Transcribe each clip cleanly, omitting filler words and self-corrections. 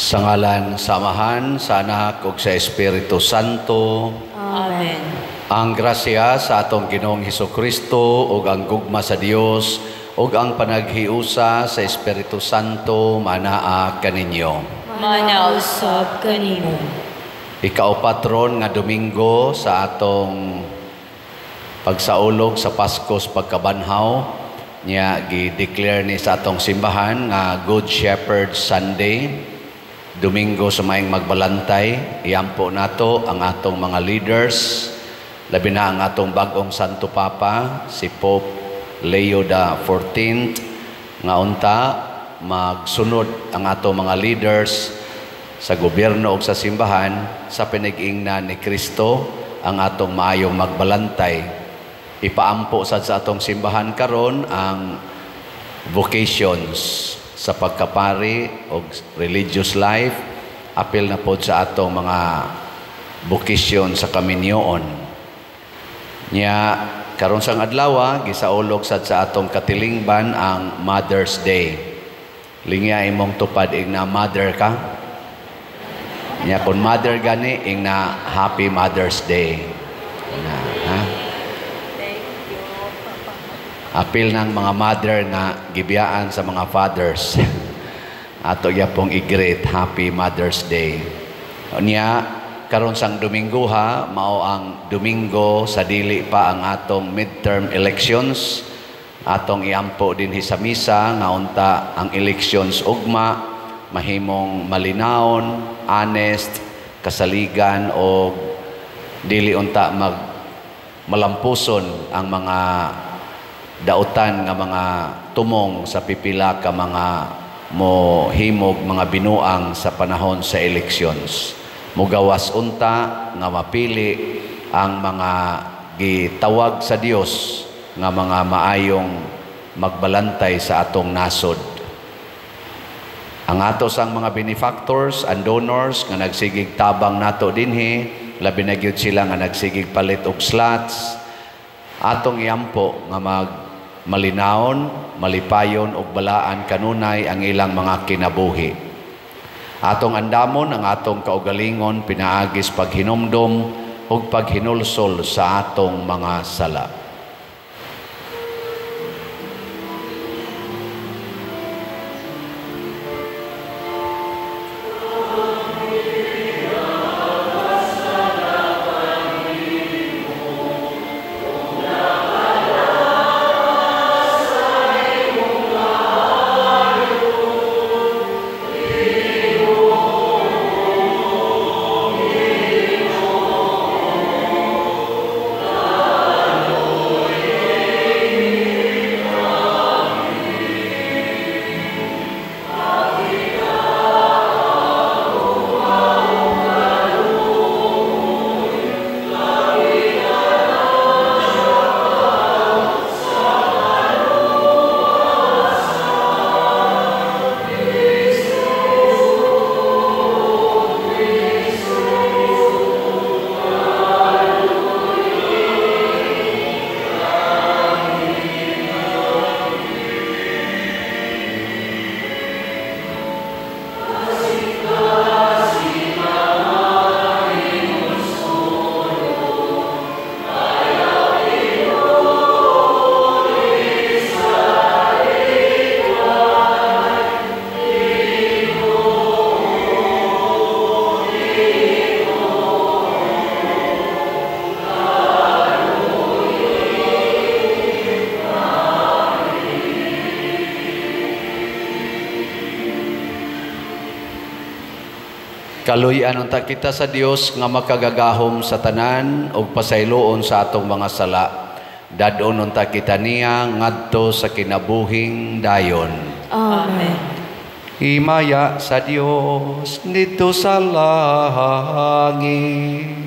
Sa ngalan sa Amahan, sa Anak, ug sa Espiritu Santo. Amen. Ang grasya sa atong Ginoong Hesukristo ug ang gugma sa Dios ug ang panaghiusa sa Espiritu Santo manaa kaninyo. Manausab kanimo. Ikaupatron nga Domingo sa atong pagsaulog sa Paskos pagkabanhaw niya gi-declare ni sa atong simbahan nga Good Shepherd Sunday. Domingo sa maayong magbalantay, iampo nato ang atong mga leaders, labi na ang atong bagong Santo Papa, si Pope Leo XIV, nga unta magsunod ang atong mga leaders sa gobyerno o sa simbahan sa pinag-ingnan ni Kristo ang atong maayong magbalantay. Ipaampo sa atong simbahan karon ang vocations sa pagkapari o religious life, apil na po sa atong mga bukisyon sa kaminyoon. Nya karon sang adlaw gisaulog sad sa atong katilingban ang Mother's Day. Lingya imong tupad ing na mother ka. Nya kun mother gani ing na Happy Mother's Day. Na, ha? Apil ng mga mother na gibiyaan sa mga fathers. Ato ya pong i-greet Happy Mother's Day. Unya karon sang Domingo mao ang Domingo sa dili pa ang atong midterm elections. Atong iampo din sa misa nga unta ang elections ugma mahimong malinawon, honest, kasaligan o dili unta malampuson ang mga dautan nga mga tumong sa pipila ka mga mohimog mga binuang sa panahon sa elections. Mugawas unta nga mapili ang mga gitawag sa Dios nga mga maayong magbalantay sa atong nasod. Ang atos ang mga benefactors and donors nga nagsigig tabang nato dinhi, labi na gyud sila nga nagsigig palit og slots. Atong iampo nga malinawon, malipayon ug balaan kanunay ang ilang mga kinabuhi. Atong andamon ang atong kaugalingon pinaagis paghinumdom ug paghinulsol sa atong mga sala. Kaluyan unta kita sa Dios nga makagagahom sa tanan ug pasayloon sa atong mga sala. Dadon unta kita niya ngadto sa kinabuhing dayon. Amen. Himaya sa Dios dito sa langit.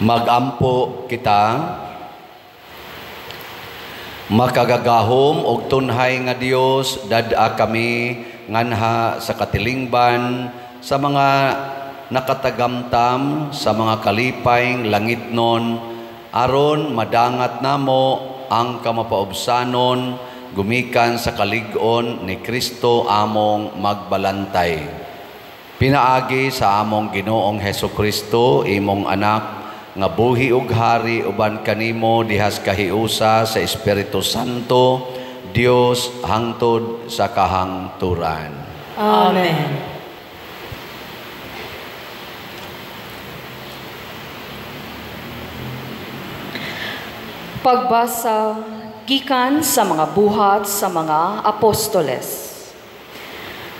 Magampo kita, makagagahom og tunhay nga Dios, dad-a kami nganha sa katilingban sa mga nakatagamtam sa mga kalipayng langitnon, aron madangat namo ang kamapaubsanon gumikan sa kalig-on ni Kristo among magbalantay. Pinaagi sa among Ginoong Hesukristo, imong anak, nga buhi ug hari uban kanimo dihas kahiusa sa Espiritu Santo, Dios hangtod sa kahangturan. Amen. Pagbasa gikan sa mga buhat sa mga apostoles.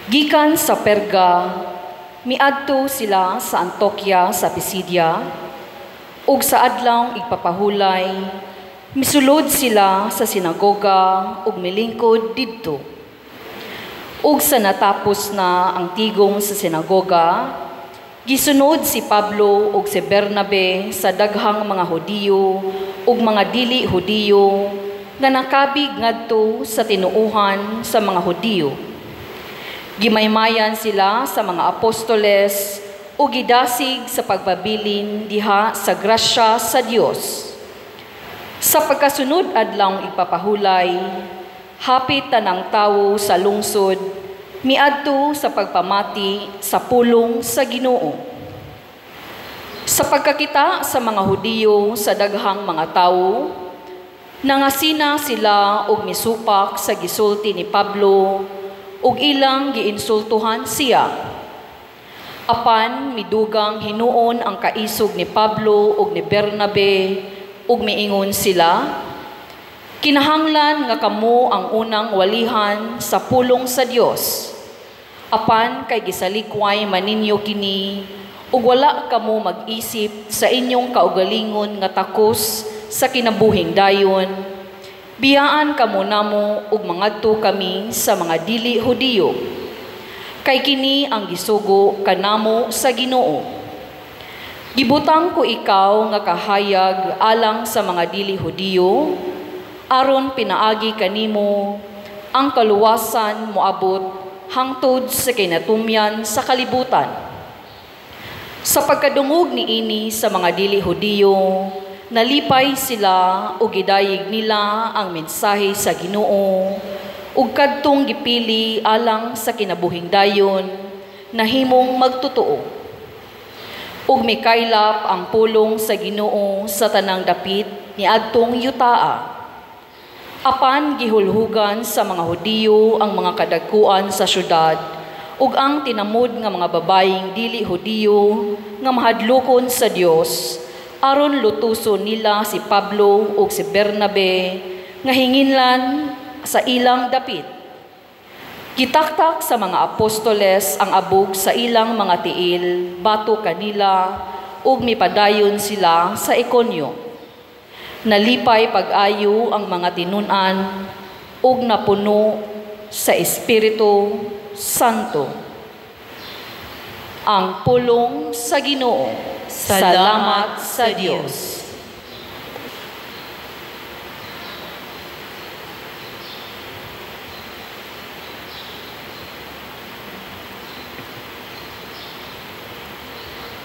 Gikan sa Perga, miadto sila sa Antioquia sa Pisidia, ug sa adlawng igpapahulay, misulod sila sa sinagoga ug milingkod didto. Ug sa natapos na ang tigong sa sinagoga, gisunod si Pablo ug si Bernabe sa daghang mga Hudiyo ug mga dili Hudiyo nga nakabig ngadto sa tinuuhan sa mga Hudiyo. Gimaymayan sila sa mga apostoles o gidasig sa pagbabilin diha sa grasya sa Dios. Sa pagkasunod adlawng ipapahulay, hapit tanang tawo sa lungsod, miadto sa pagpamati sa pulong sa Ginoo. Sa pagkakita sa mga Hudiyo sa daghang mga tawo, nangasina sila og misupak sa gisulti ni Pablo ug ilang giinsultuhan siya. Apan midugang hinuon ang kaisog ni Pablo ug ni Bernabe ug miingon sila, kinahanglan nga kamo ang unang walihan sa pulong sa Dios. Apan kay gisalikway maninyo kini ug wala kamo mag-isip sa inyong kaugalingon nga takos sa kinabuhing dayon. Biyaan kamo namo ug mangadto kami sa mga dili Hudiyo. Kay kini ang gisugo kanamo sa Ginoo. Gibutang ko ikaw nga kahayag alang sa mga dili Hudiyo, aron pinaagi kanimo ang kaluwasan moabot hangtod sa kinatumyan sa kalibutan. Sa pagkadungog niini sa mga dili Hudiyo, nalipay sila o gidayig nila ang mensahe sa Ginoo ug kadtong gipili alang sa kinabuhing dayon nahimong magtotoo. Ug mikaylap ang pulong sa Ginoo sa tanang dapit niadtong yutaa. Apan gihulhugan sa mga Hudiyo ang mga kadagkuan sa syudad ug ang tinamod nga mga babayeng dili Hudiyo nga mahadlokon sa Dios aron lutuson nila si Pablo ug si Bernabe nga hinginlan sa ilang dapit. Gitaktak sa mga apostoles ang abog sa ilang mga tiil, bato kanila, ug mipadayon sila sa Ikonyo. Nalipay pag-ayo ang mga tinun-an, ug napuno sa Espiritu Santo. Ang pulong sa Ginoo. Salamat sa Diyos.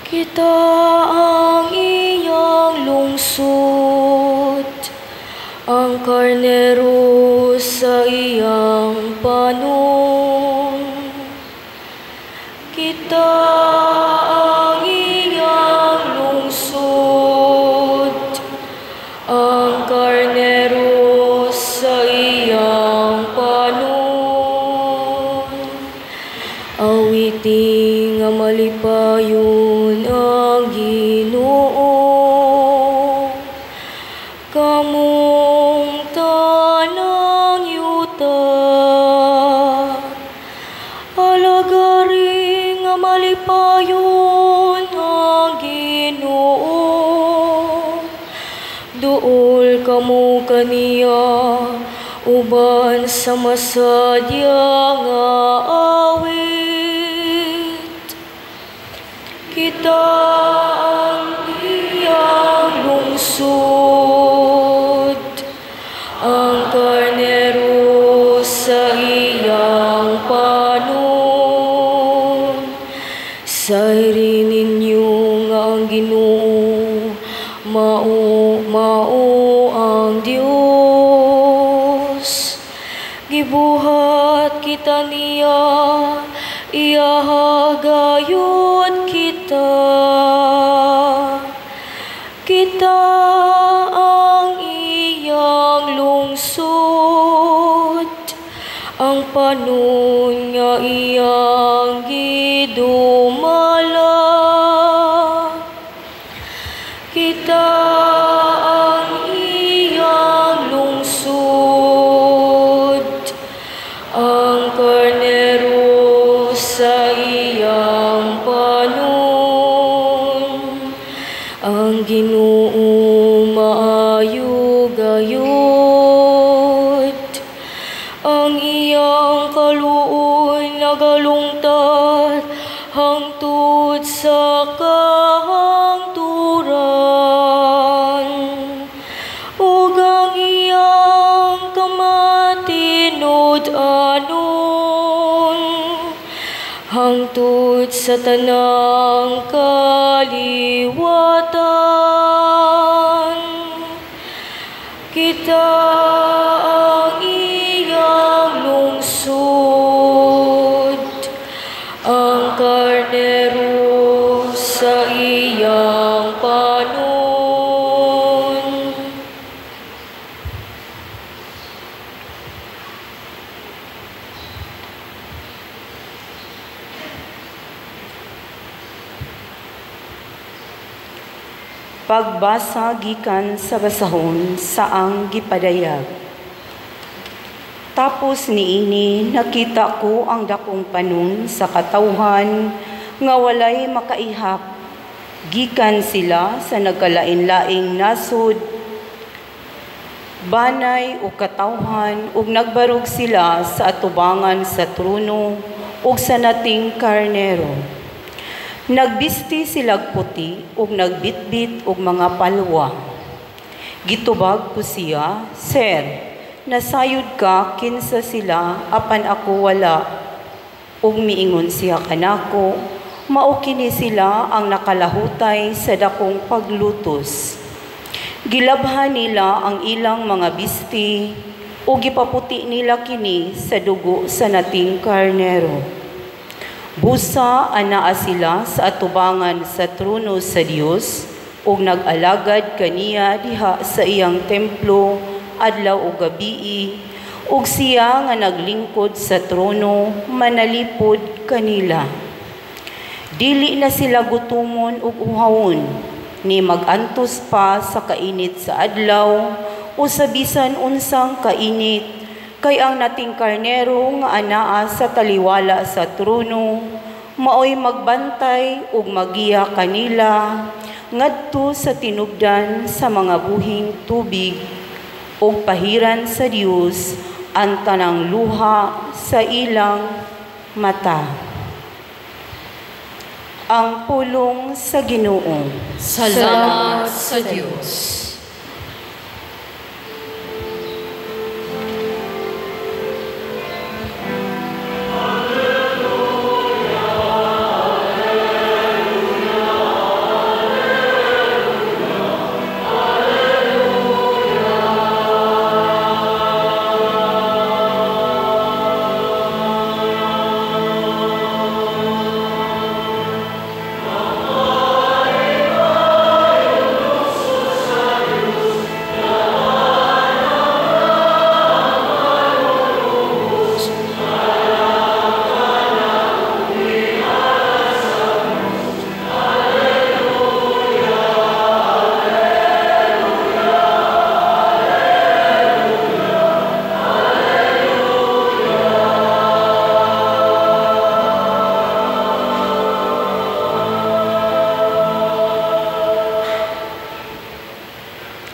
Kita ang iyang lungsod, ang karnero sa iyang panon. Kita ang iyang lungsod, ang karnero sa iyang panon. Awiting nga malipayon ang Ginoo, kamong tanang yuta. Alagari nga malipayon ang Ginoo, duol kamo kaniya uban sa masadya nga awit. Kita ang iyang mao ang Dios. Gibuhat kita niya, iyahagayod kita. Kita ang iyang lungsod, ang panon nga iyang gidumala. Kita ang iyang lungsod, ang karnero sa iyang panon, ang Ginoo maayo gayud, ang iyang kaluoy nagalungtad hangtod sa kahangturan, ug ang iyang kamatinud-anon hangtod sa tanang kaliwatan. Kita ang iyang lungsod, ang karnero sa iyang panon. Pagbasa gikan sa basahon saang gipadayag. Tapos niini nakita ko ang dakong panon sa katawhan nga walay makaihap. Gikan sila sa nagkalain-laing nasod, banay o katawhan, ug nagbarog sila sa atubangan sa trono ug sa nating karnero. Nagbisti silag puti ug nagbitbit og mga palwa. Gitubag ko siya, "Sir, nasayod ka kinsa sila apan ako wala." Ug miingon siya kanako, "Mao kini sila ang nakalahutay sa dakong paglutos. Gilabhan nila ang ilang mga bisti ug gipaputi nila kini sa dugo sa nating karnero. Busa anaa sila sa atubangan sa trono sa Dios ug nag-alagad kaniya diha sa iyang templo adlaw ug gabii, ug siya nga naglingkod sa trono manalipod kanila. Dili na sila gutumon ug uhawon, ni magantos pa sa kainit sa adlaw o sa bisan unsang kainit, kay ang nating karnero nga anaa sa taliwala sa trono maoy magbantay ug magiya kanila ngadto sa tinubdan sa mga buhing tubig ug pahiran sa Dios ang tanang luha sa ilang mata." Ang pulong sa Ginoo. Salamat sa Diyos.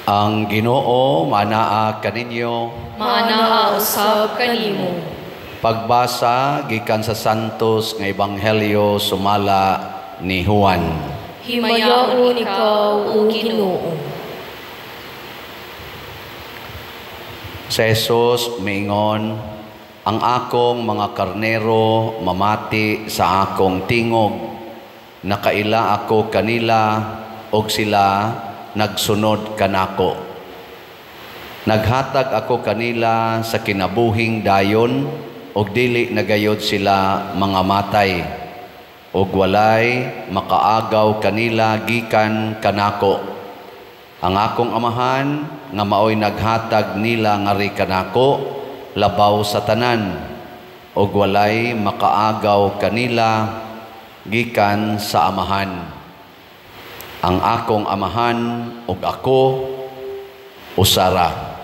Ang Ginoo manaa kaninyo. Manaa usab kanimo. Pagbasa gikan sa Santos nga Ebanghelyo sumala ni Juan. Himayaon ikaw, O Ginoo. Sa Jesus miingon, "Ang akong mga karnero mamati sa akong tingog. Nakaila ako kanila og sila nagsunod kanako. Naghatag ako kanila sa kinabuhing dayon, og dili nagayod sila mga matay, og walay makaagaw kanila gikan kanako. Ang akong amahan nga maoy naghatag nila ngari kanako, labaw sa tanan, og walay makaagaw kanila gikan sa amahan. Ang akong amahan ug ako usara.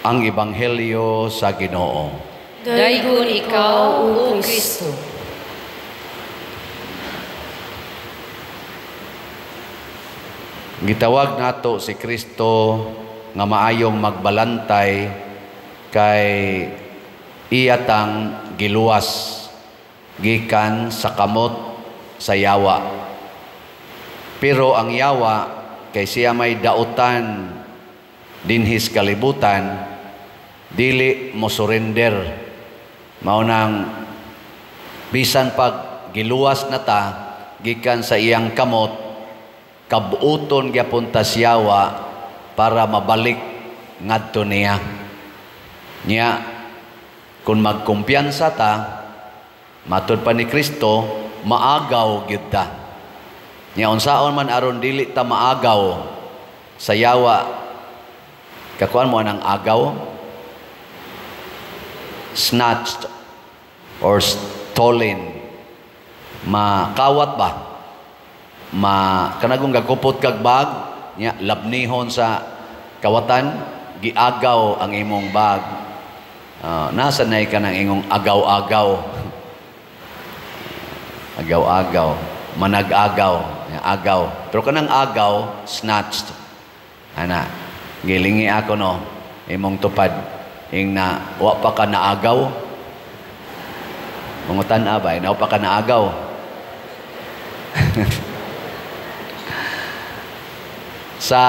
Ang Ebanghelyo sa Ginoo. Daygon ikaw, O Kristo. Gitawag nato si Kristo nga maayong magbalantay kay iyatang giluwas gikan sa kamot sa yawa. Pero ang yawa kay siya may dautan dinhis kalibutan, dili mo surrender. Maunang bisan pag giluwas na ta gikan sa iyang kamot, kabuuton gyapon ta siyawa para mabalik ngadto niya. Kung magkumpiyansa ta, matud pa ni Kristo, maagaw gyud ta. Unsaon man aron dili ta maagaw sa yawa, kakuan mo anang agaw? Snatched or stolen. Makawat ba? Kanagong gagkupot kag bag, labnihon sa kawatan, giagaw ang imong bag. Nasa na ka ng imong agaw-agaw. Agaw-agaw. Manag-agaw. Agaw. Pero kanang agaw, snatched. Ana, gilingi ako no, imong tupad. Ing na, wa pa ka naagaw. Mungutan abay, na wa pa ka naagaw. Sa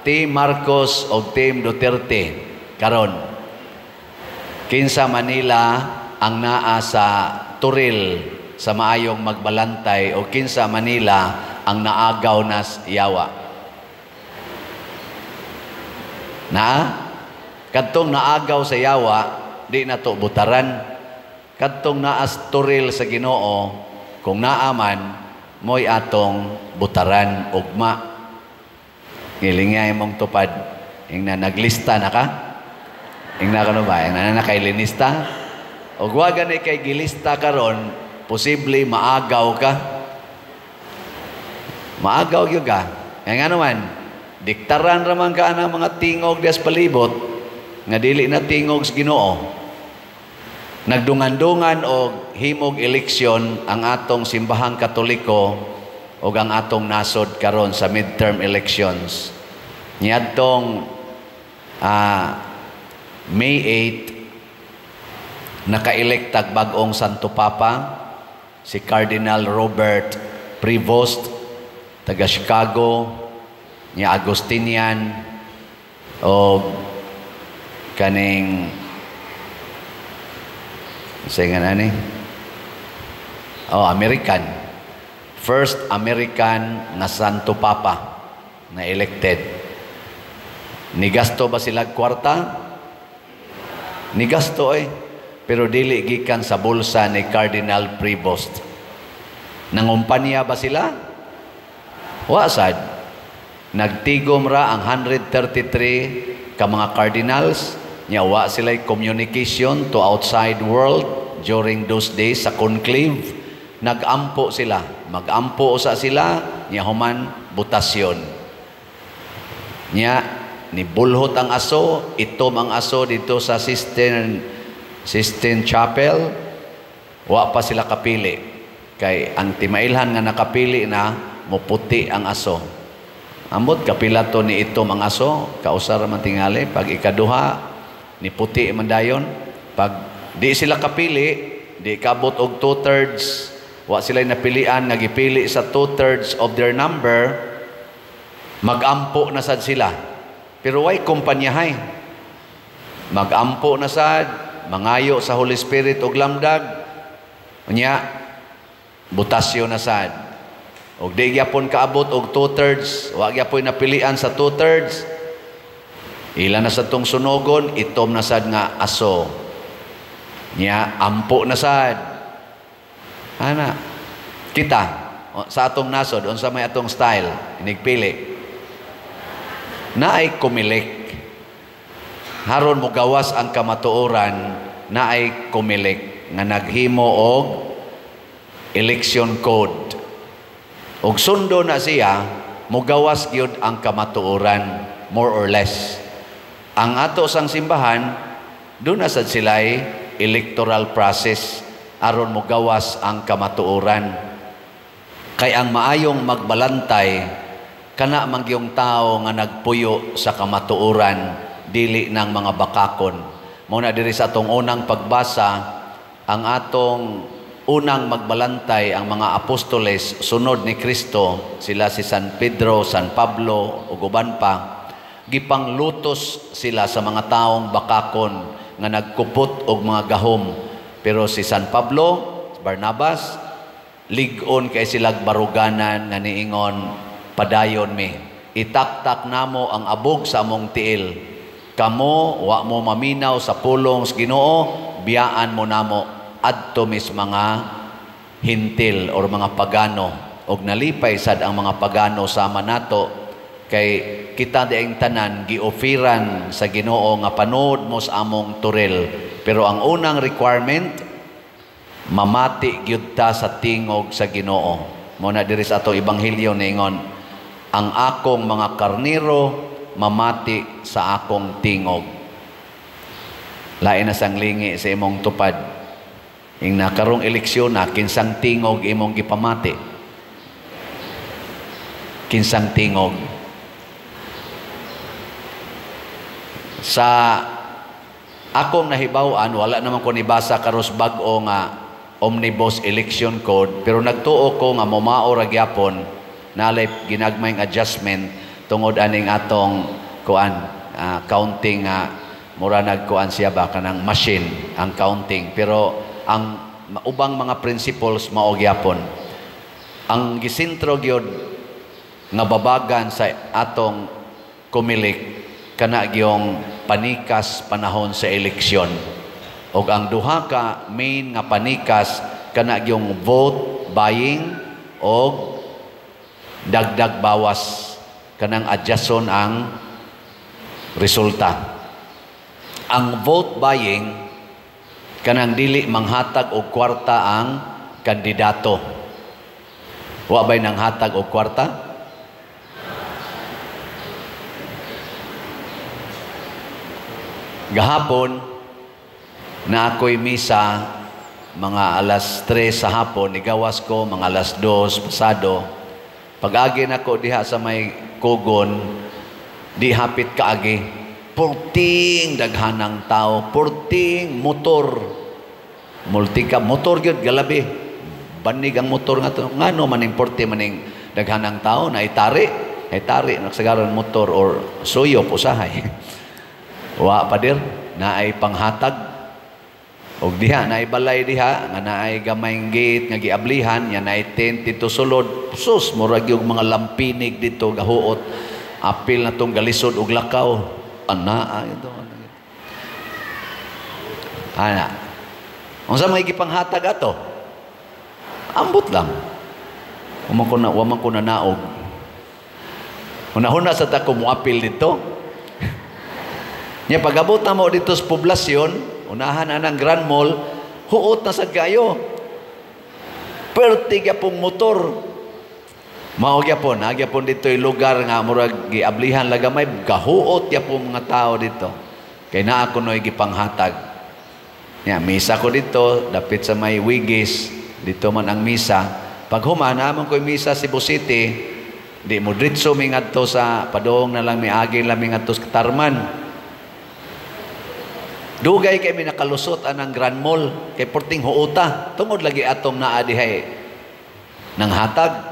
Team Marcos o Team Duterte karon, kinsa Manila ang naa sa turil sa maayong magbalantay o kinsa Manila ang naagaw na yawa? Kadtong naagaw sa yawa, di na to butaran. Kadtong naas turil sa Ginoo, kung naaman, mo'y atong butaran ugma. Ngilingay mong tupad, ing na naglista na ka? Ing na ka ba? Ing na nakailinista? O gwagan kay gilista karon, posible maagaw ka. Maagaw yun ka. Kaya nga naman, diktaran raman ka ng mga tingog des palibot, nga dili na tingog sa Ginoo. Nagdungan-dungan og himog eleksyon ang atong simbahang Katoliko o ang atong nasod karon sa midterm elections. Niadtong May 8, naka-elektag bagong Santo Papa, si Cardinal Robert Prevost, taga Chicago, niya Agustinian, o kaning American. First American na Santo Papa na elected. Nigasto ba sila kwarta? Nigasto pero dili gikan sa bulsa ni Cardinal Prevost. Nangumpanya ba sila? Wasad. Nagtigom ra ang 133 ka mga cardinals, wa sila'y communication to outside world during those days sa conclave. Nag-ampo sila. Mag-ampo sa sila, human butasyon. Nibulhot ang aso, itom ang aso dito sa Sistine Chapel, wa pa sila kapili. Kay ang timailhan nga nakapili na, muputi ang aso. Ambot kapila to ni itom ang aso, kausara man tingali, pag ikaduha, ni puti man dayon. Pag di sila kapili, di kabot og 2/3, wa sila napilian, nagipili sa 2/3 of their number, mag-ampo na sad sila. Pero way kumpanyahay. Mag-ampo na sad, mangayo sa Holy Spirit og lamdag, butasyo na sad. Og di gyapon kaabot og 2/3, wa gyapon napilian sa 2/3. Ila na sa tong sunogon, itom na sad nga aso. Nya ampo na sad. Ana, kita sa atong nasod, unsa may atong style, inigpili. Naay kumilik. Haron mo gawas ang kamatuoran, naay kumilik nga naghimo og election code. Og sundo na siya, mugawas gyud ang kamatuoran, more or less. Ang ato sang simbahan, doon na sad sila'y electoral process aron mugawas ang kamatuoran. Kay ang maayong magbalantay, kana man gyung tao nga nagpuyo sa kamatuoran, dili ng mga bakakon. Muna diri sa atong unang pagbasa, ang atong unang magbalantay, ang mga apostoles sunod ni Kristo, sila si San Pedro, San Pablo ug uban pa, gipanglutos sila sa mga taong bakakon nga nagkupot og mga gahom. Pero si San Pablo, Barnabas, lig-on kay silag baruganan nga niingon, padayon mi, itaktak namo ang abog sa among tiil. Kamo wa mo maminaw sa pulong sa Ginoo, biyaan mo namo adto mis mga hintil or mga pagano. Og nalipay sad ang mga pagano sama nato, kay kita diayng tanan giofiran sa Ginoo nga panood mo sa among turil. Pero ang unang requirement, mamati gyud ta sa tingog sa Ginoo. Mo na diri sa atong ebanghelyo niingon, ang akong mga karniro mamati sa akong tingog. Lain na sang lingi sa imong tupad. Ing nakarong eleksyon na kinsang tingog imong gipamati. Kinsang tingog. Sa akong nahibaw-an, wala naman ko nibasa karos bag-o nga omnibus election code, pero nagtuo ko nga momao ra gyapon nalay ginagmayng adjustment tungod aning atong counting mura nagkuan siya ba kanang machine ang counting, pero ang ubang mga principles mao gyapon. Ang gisintro gyud nga babagan sa atong kumilik kana gyung panikas panahon sa eleksyon. Og ang duha ka main nga panikas kana gyung vote buying og dagdag bawas kanang adjuston ang resulta. Ang vote buying kanang dili manghatag og kwarta ang kandidato. Wa bay nang hatag og kwarta? Gahapon na ako'y misa mga alas 3 sa hapon, igawas ko mga alas 2 pasado. Pag-agi na ko diha sa may kugon, di hapit kaagi, purting daghanang tao, purting motor. Multika motor gyud galabi. Banig ang motor nga to. Ngano maning purti maning daghanang tao na itari nagsagaron motor or suyo usahay. Wa padir naay panghatag og diha naay balay diha nga naay gamayng gate nga giablihan ya naay tent dito sulod, sus murag yung mga lampinig dito gahuot, apil na tong galisod og lakaw ana ito ana unsa may gipanghatag ato ambot lang wa man ko na naog una sa ta ko moapil dito. Nya pag-abot na mo dito sa poblasyon, unahan na ng Grand Mall, huot na sa gayo. Perti gyapong motor. Mao gyapon, nagyapon dito yung lugar nga murag giablihan lagamay, gahuot gyapong mga tao dito. Kay naa ko noy gipanghatag. Nya misa ko dito, dapit sa may Wigis, dito man ang misa. Pag humana man ko misa sa Cebu City, di mo diretso mi ngadto sa padong na lang mi agi lang mi ngadto sa Tarman. Dugay kay mi nakalusot anang Grand Mall kay porting huota tungod lagi atong naa dihay nang hatag.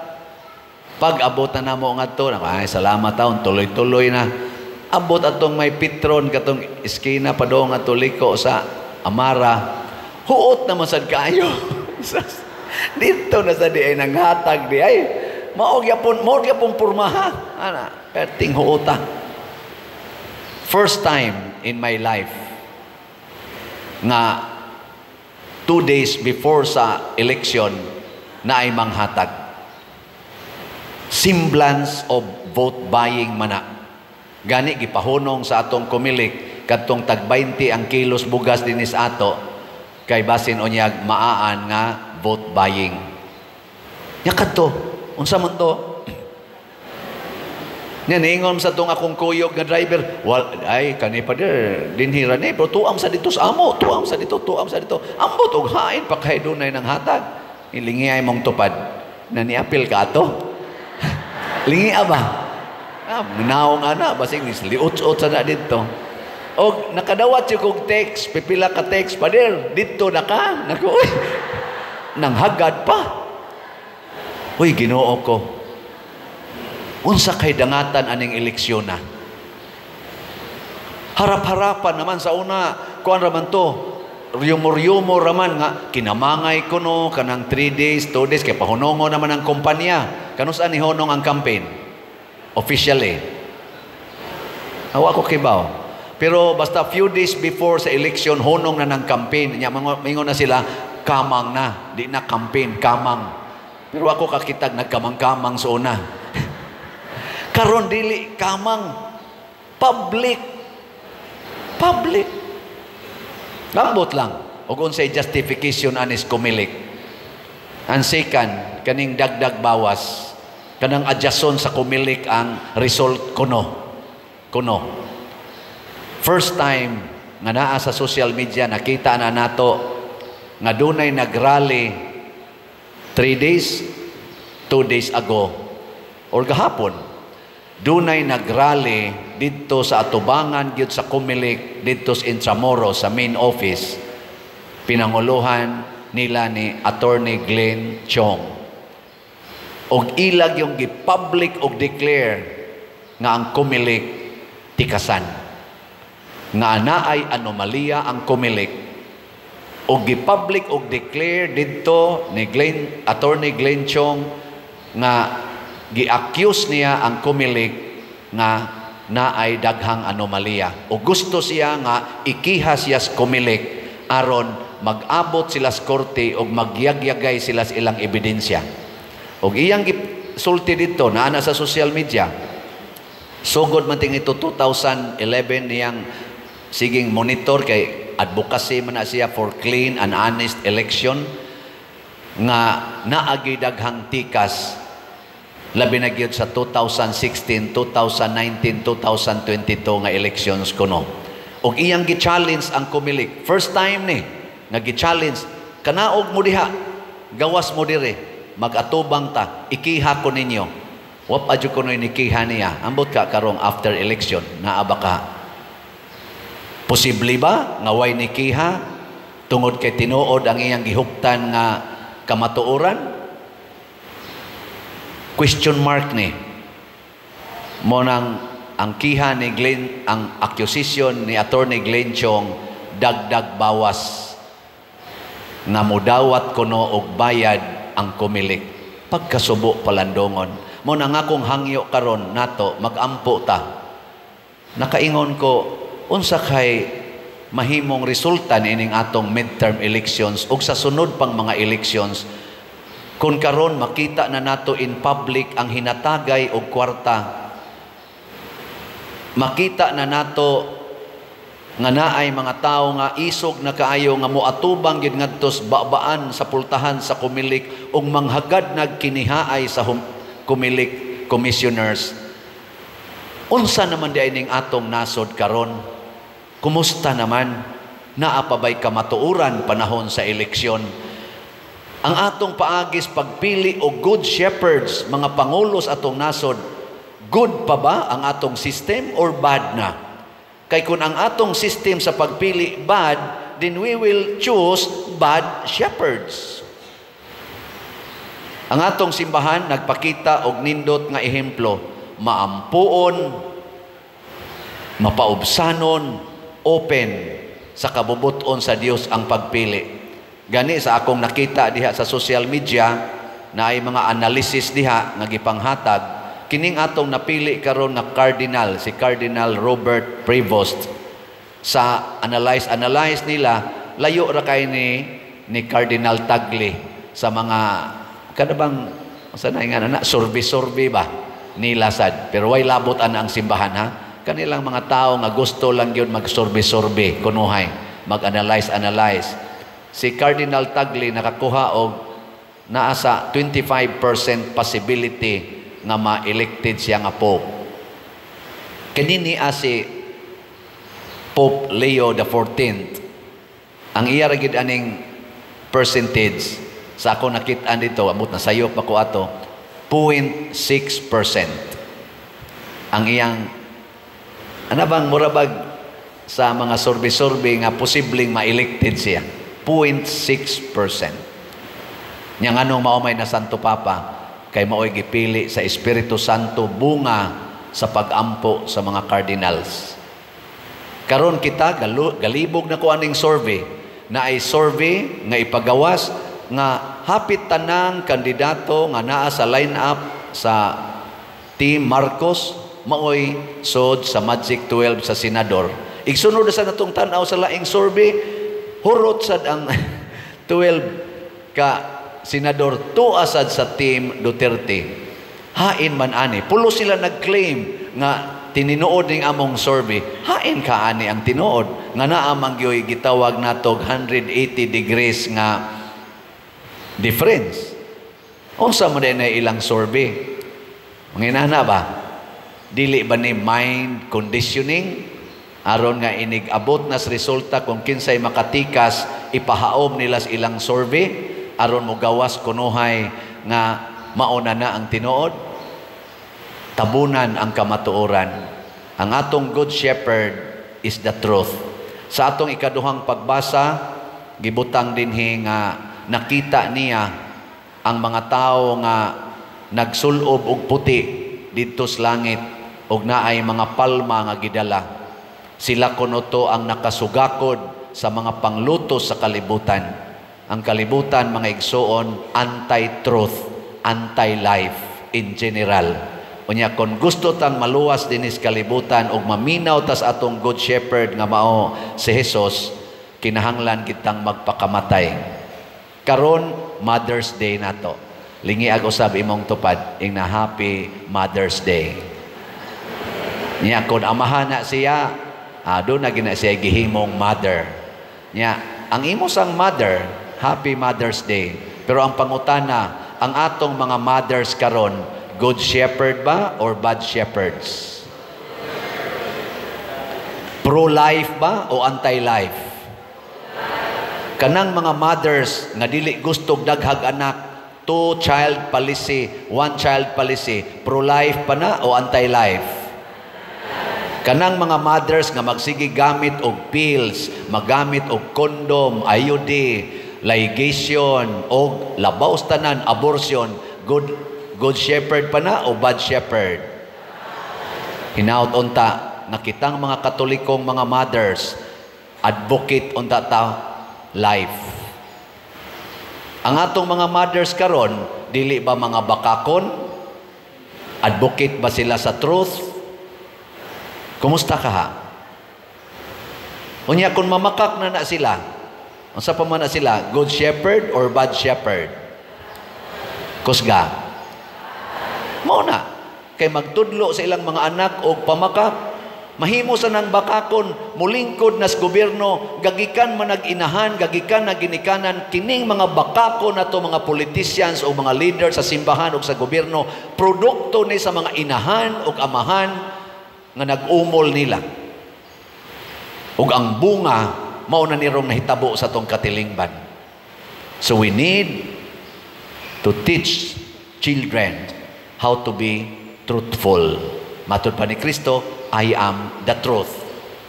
Pag abot na namo ngadto, ay salamat taon tuloy-tuloy na. Abot atong may Petron katong iskina padong ato liko sa Amara. Huot na masad kayo. Dito na sa di ay nang hatag di ay Maog yapon pormaha. Ana, perting huota. First time in my life nga 2 days before sa election na ay manghatag. Semblance of vote buying mana. Gani gipahunong sa atong kumilik kadtong tag 20 ang kilos bugas dinis ato kay basin unyag maaan nga vote buying. Nya kadto, unsa man to? Ningon sa tong akong kuyog nga driver, ay kani pa der dinhira ni pero tuam sa dito sa amo, tuam sa dito. Ambot og hain pa kay dunay nang hatag. Ilingi ay mong tupad. Na niapil ka ato. Lingi ba? Naong ana basig ni liot-ot sa na dito. Og nakadawat si kog text, pipila ka text pa der, dito na ka. Naku, uy, nang hagad pa. Uy, Ginoo ko. Unsa kay dangatan aning eleksyon na? Harap-harapan naman sa una, kuan raman to, ryumor raman nga, kinamangay ko no, kanang 3 days, 2 days, kay pahunongo naman ang kumpanya. Kanusaan ni honong ang campaign? Officially. Hawa ko kibaw. Pero basta few days before sa election, honong na ng campaign. Mingon na sila, kamang na. Di na campaign, kamang. Pero ako kakitag, nagkamang-kamang sa una. Karon dili, kamang. Public. Lambot lang. O kung say justification anis kumilik. Ang second, kaning dagdag bawas. Kanang adjason sa kumilik ang result kuno. First time nga naa sa social media nakita na nato nga dunay nagrally 3 days, 2 days ago or gahapon. Dunay nagrally dito sa atubangan gyud sa kumilik dito sa Intramuros sa main office. Pinanguluhan nila ni Attorney Glenn Chong. Og ilag yung gi-public og declare nga ang kumilik tikasan. Nga naay anomalya ang kumilik. Og gi-public og declare dito ni Attorney Glenn Chong nga gi-accuse niya ang kumilik nga naay daghang anomalya. O gusto siya nga ikihas siya sa kumilik aron mag-abot sila sa korte og magyagyagay sila sa ilang ebidensya. Og iyang sulti dito na ana sa social media. Sugod man ting ito 2011 niyang siging monitor kay advocacy man na siya for clean and honest election nga naagi daghang tikas labi na gyud sa 2016, 2019, 2022 nga elections kuno. Og iyang gi-challenge ang kumilik. First time ni nga gi-challenge kanaog mo diha, gawas mo dire. Mag-atubang ta, ikiha ko ninyo. Wap adyo ko no inikiha niya. Ambot ka karong after election, naaba ka. Posible ba nga way nikiha tungod kay tinuod ang iyang gihuptan nga kamatuoran? Question mark ni. Mo nang ang kiha ni Glenn, ang accusation ni Attorney Glenn Chong dagdag bawas nga mudawat kuno og bayad ang kumilik pagkasubo palandongon mo na nga kung hangyo karon nato magampo ta nakaingon ko unsa kay mahimong resulta nining atong midterm elections ug sa sunod pang mga elections kung karon makita na nato in public ang hinatagay og kwarta makita na nato nga naay mga tao nga isog na kaayo nga moatubang gid ngadtos babaan sa pultahan sa kumilik ug manghagad nagkinihaay sa kumilik commissioners. Unsa naman di ning atong nasod karon? Kumusta naman? Naa pa bay kamatuoran panahon sa eleksyon? Ang atong paagis pagpili og good shepherds, mga pangulos atong nasod, good pa ba ang atong system or bad na? Kay kung ang atong system sa pagpili bad, then we will choose bad shepherds. Ang atong simbahan nagpakita og nindot nga ehemplo, maampuon, mapaubsanon, open sa kabubuton sa Dios ang pagpili. Gani sa akong nakita diha sa social media, na ay mga analysis diha nga gipanghatag kining atong napili karon nga cardinal, si Cardinal Robert Prevost. Sa analyze nila, layo ra kay ni Cardinal Tagle sa mga kanabang sanay nga na survey ba nila sad, pero way labot ana ang simbahan ha. Kanilang mga tao nga gusto lang yun mag-survey kunuhay, mag-analyze. Si Cardinal Tagle nakakuha og naa sa 25% possibility nga ma-elected siya nga Pope. Kanini si Pope Leo XIV, ang iya ra gid aning percentage sa ako nakit-an dito, amot na sayop ako ato, 0.6%. Ang iyang ano bang murabag sa mga survey nga posibleng ma-elected siya, 0.6%. Yang anong maumay na Santo Papa kay mao'y gipili sa Espiritu Santo bunga sa pag-ampo sa mga cardinals. Karon kita galibog na ko aning survey na ay survey nga ipagawas nga hapit tanang kandidato nga naa sa line-up sa Team Marcos maoy sod sa Magic 12 sa senador. Igsunod sa natong tan-aw sa laing survey, hurot sad ang 12 ka senador tuasad sa Team Duterte. Hain man ani, pulo sila nag-claim nga tininuod ning among survey. Hain ka ani ang tinuod nga naa man gyoy gitawag natog 180 degrees nga difference. Unsa man na ilang survey? Manginana ba? Dili ba ni mind conditioning aron nga inig-abot na sa resulta kung kinsay makatikas ipahaom nila sa ilang survey aron mo gawas kunuhay nga mauna na ang tinuod. Tabunan ang kamatuoran. Ang atong good shepherd is the truth. Sa atong ikaduhang pagbasa, gibutang dinhi nga nakita niya ang mga tao nga nagsulob og puti didto sa langit og naay mga palma nga gidala. Sila kuno to ang nakasugakod sa mga pangluto sa kalibutan. Ang kalibutan, mga igsoon, anti-truth, anti-life in general. Unya kung gusto tang maluwas dinis kalibutan og maminaw tas atong good shepherd nga mao si Jesus, kinahanglan kitang magpakamatay. Karon Mother's Day nato. Lingi ag usab imong tupad ing na Happy Mother's Day. Nya kun amahan na siya, do na gina siya gihimong mother. Nya ang imo sang mother, Happy Mother's Day. Pero ang pangutana, ang atong mga mothers karon, good shepherd ba or bad shepherds? Pro-life ba o anti-life? Kanang mga mothers nga dili gustog daghag anak, 2-child policy, 1-child policy, pro-life pa na o anti-life? Kanang mga mothers nga magsige gamit og pills, magamit og condom, IUD, ligation, og labaw tanan, abortion, good shepherd pa na o bad shepherd? Hinaut unta, nakitang mga katolikong mga mothers, advocate unta ta life. Ang atong mga mothers karon, dili ba mga bakakon? Advocate ba sila sa truth? Kumusta ka ha? Unya kung mamakak na sila, unsa pa man na sila, good shepherd or bad shepherd? Kusga. Mao na. Kay magtudlo sa ilang mga anak o pamakak, mahimo sa nang bakakon, mulingkod na sa gobyerno, gagikan man nag-inahan, gagikan na ginikanan, kining mga bakakon na to, mga politicians o mga leaders sa simbahan o sa gobyerno, produkto ni sa mga inahan o amahan nga nag-umol nila. Ug ang bunga mao na nirong nahitabo sa tong katilingban. So we need to teach children how to be truthful. Matud pa ni Kristo, I am the truth.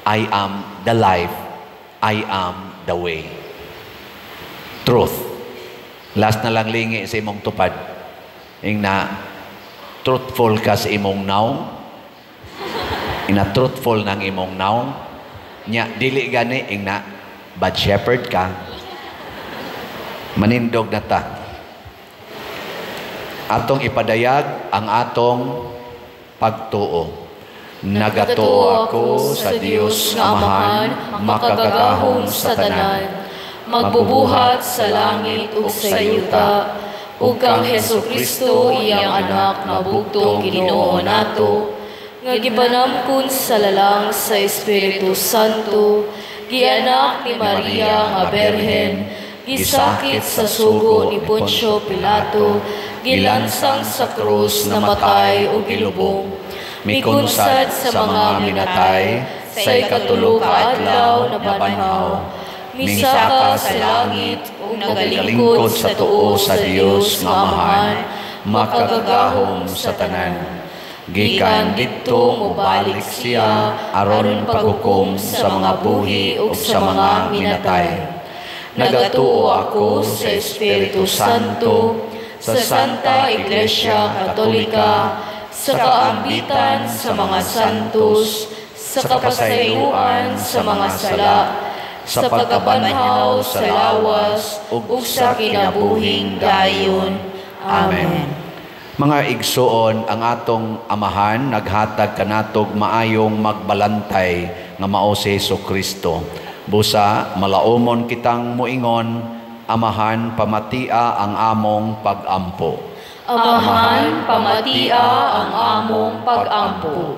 I am the life. I am the way. Truth. Last na lang lingi sa imong tupad. Ing na truthful ka sa imong naong. Ina-truthful ng imong naong. Nya, dili gani, ing na bad shepherd ka. Manindog na ta. Atong ipadayag ang atong pagtuo. Nagatuo ako sa Dios nga Amahan, makagagahom sa tanan, magbubuhat sa langit ug sa yuta, ug kang Hesukristo iyang anak nga bugtong Ginoo nato, nga gipanamkon sa lalang sa Espiritu Santo, gianak ni Maria nga Berhen, gisakit sa sugo ni Poncio Pilato, gilansang sa krus, namatay o gilubong, mikunsad sa mga minatay, sa ikatulo ka adlaw na banhaw, misaka sa langit ug nagalingkod sa tuo sa Dios nga Amahan, makagagahom sa tanan. Gikan didto mobalik siya aron paghukom sa mga buhi ug sa mga minatay. Nagatuo ako sa Espiritu Santo, sa Santa Iglesia Katolika, sa kaambitan sa mga santos, sa kapasayuan sa mga sala, sa pagkabanhaw sa lawas, ug sa kinabuhing dayon. Amen. Mga igsoon, ang atong Amahan naghatag kanatog maayong magbalantay nga mao si Hesukristo. Busa malaumon kitang muingon, Amahan pamatia ang among pag-ampo. Amahan, pamatia ang among pag-ampo.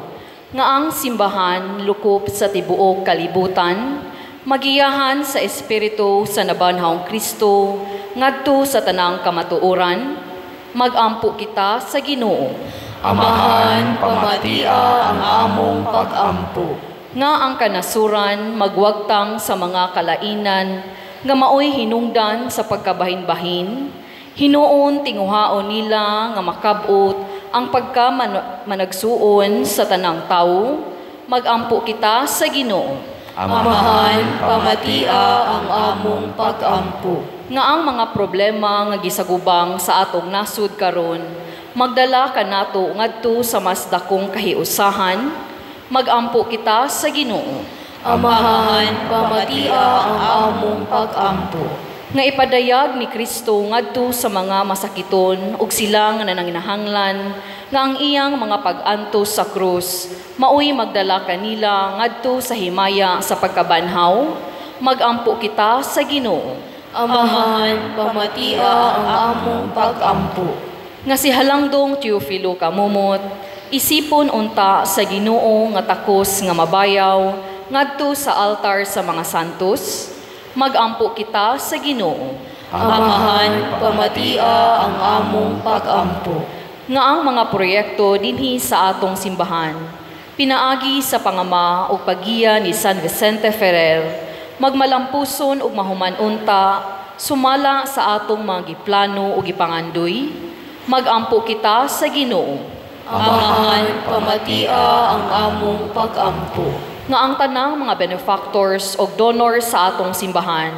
Nga ang simbahan lukop sa tibuok kalibutan, magiyahan sa Espiritu sa nabanhawng Kristo, ngadto sa tanang kamatuoran, mag-ampo kita sa Ginoo. Amahan, pamatia ang among pag-ampo. Nga ang kanasuran magwagtang sa mga kalainan, nga maoy hinungdan sa pagkabahin-bahin, hinuon tinguhaon nila nga makabot ang pagkamanagsuon sa tanang tao, mag-ampo kita sa Ginoo. Amahan, pamatia ang among pag-ampo. Nga ang mga problema nga gisagubang sa atong nasud karon, magdala kanato ngadto sa mas dakong kahiusahan, mag-ampo kita sa Ginoo. Amahan, pamatia ang among pag-ampo. Nga ipadayag ni Kristo ngadto sa mga masakiton ug sila nga nanginahanglan nga ang iyang mga pag-antos sa krus maoy magdala kanila ngadto sa himaya sa pagkabanhaw, mag-ampo kita sa Ginoo. Amahan, pamatia ang among pag-ampo. Nga si Halangdong Teofilo Kamumot, isipon unta sa Ginoo nga takos nga mabayaw ngadto sa altar sa mga santos, mag-ampo kita sa Ginoo. Amahan, pamatia ang among pag-ampo. Nga ang mga proyekto dinhi sa atong simbahan, pinaagi sa pangama o paggiya ni San Vicente Ferrer, magmalampuson ug mahuman unta, sumala sa atong mga giplano ug gipangandoy, mag-ampo kita sa Ginoo. Amahan, pamatia ang among pag-ampo. Nga ang tanang mga benefactors o donors sa atong simbahan,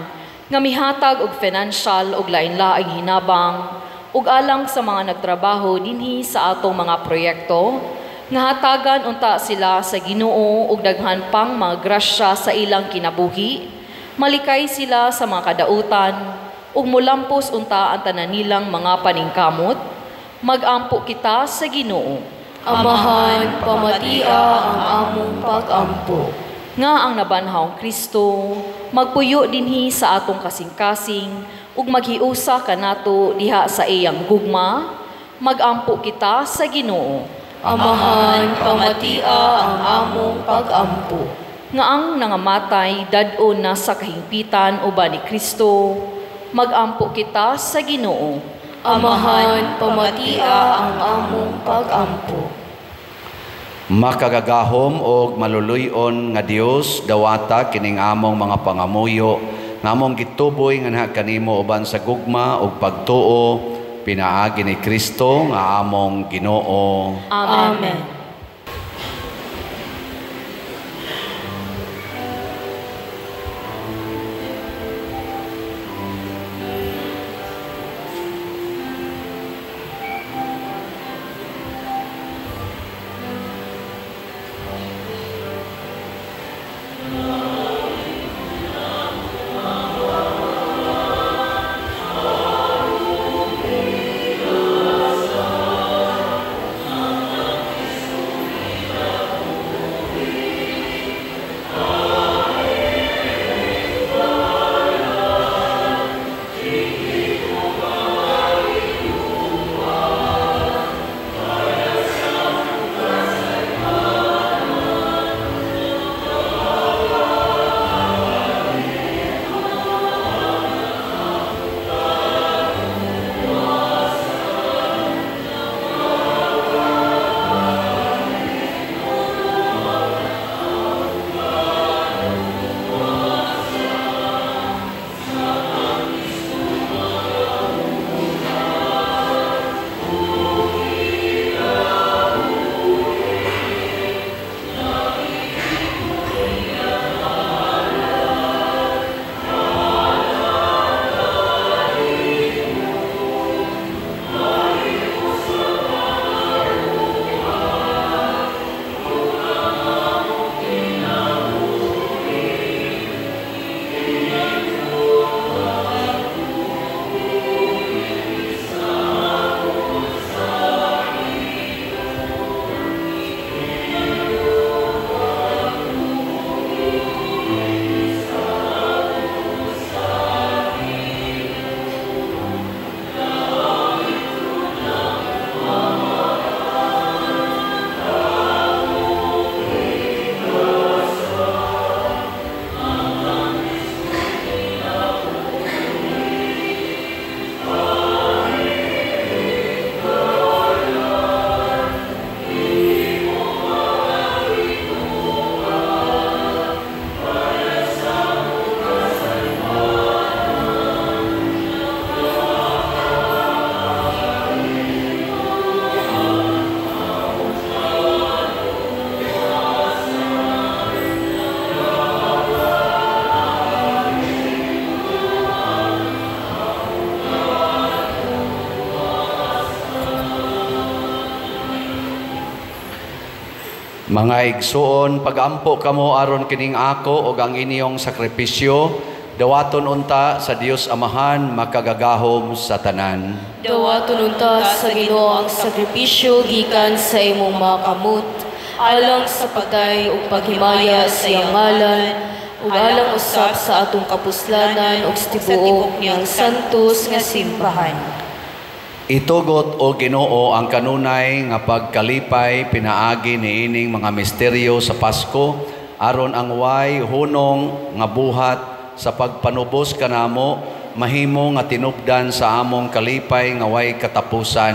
nga mihatag og financial ug lain-laing hinabang, ug alang sa mga nagtrabaho dinhi sa atong mga proyekto, nga hatagan unta sila sa Ginoo ug daghan pang mga grasya sa ilang kinabuhi, malikay sila sa mga kadautan, ug mulampos unta ang tanan nilang mga paningkamot, mag-ampo kita sa Ginoo. Amahan, pamatia ang among pag-ampo. Nga ang nabanhawng Kristo, magpuyo dinhi sa atong kasing-kasing, ug maghiusa kanato diha sa iyang gugma, mag-ampo kita sa Ginoo. Amahan, pamatia ang among pag-ampo. Nga ang nangamatay dadon na sa kahimpitan uban ni Kristo, mag-ampo kita sa Ginoo. Amahan, pamatia ang among pag-ampo. Makagagahom o maluluyon nga Dios dawata kining among mga pangamuyo ngamong gituboy nga naha kanimo uban sa gugma ug pagtuo pinaagi ni Kristo nga among Ginoo. Amen. Mga igsuon, pagampo kamo aron kining ako ug ang inyong sakripisyo, dawaton unta sa Dios Amahan makagagahom sa tanan. Dawaton unta sa Ginoo ang sakripisyo gikan sa imong mga kamot, alang sa patay ug paghimaya sa iyang ngalan, ug alang usab sa atong kapuslanan ug sa tibuok niyang santos nga simbahan. Itugot o Ginoo ang kanunay nga pagkalipay pinaagi niining mga misteryo sa Pasko aron ang way hunong nga buhat sa pagpanubos kanamo mahimo nga tinubdan sa among kalipay nga way katapusan.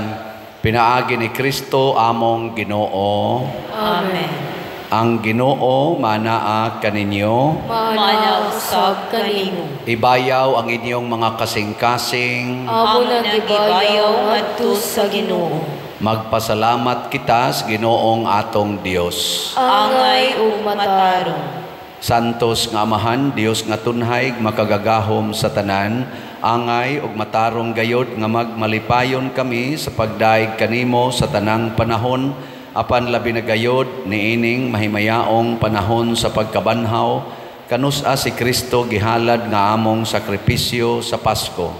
Pinaagi ni Kristo among Ginoo. Amen. Ang Ginoo manaa kaninyo. Mana usab kanimo. Ibayaw ang inyong mga kasing-kasing. Amo nagibayaw ngadto sa Ginoo. Magpasalamat kita sa Ginoong atong Dios. Angay ug matarong. Santos nga Amahan, Dios nga tunhay makagagahom sa tanan, angay ug matarong gayod nga magmalipayon kami sa pagdaig kanimo sa tanang panahon, apan labi na gayod niining mahimayaong panahon sa pagkabanhaw, kanusa si Kristo gihalad nga among sakripisyo sa Pasko.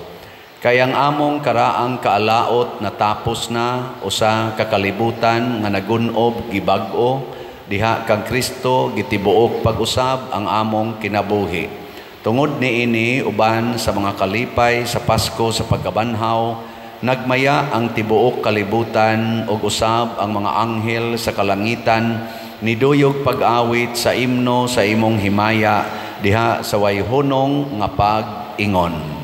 Kay ang among karaang kaalaot natapos na, usa kakalibutan nga nagunob gibag-o, diha kang Kristo gitibuok pag-usab ang among kinabuhi. Tungod niini uban sa mga kalipay sa Pasko sa pagkabanhaw, nagmaya ang tibuok kalibutan ug usab ang mga anghel sa kalangitan niduyog pag-awit sa imno sa imong himaya diha sa way hunong nga pag-ingon.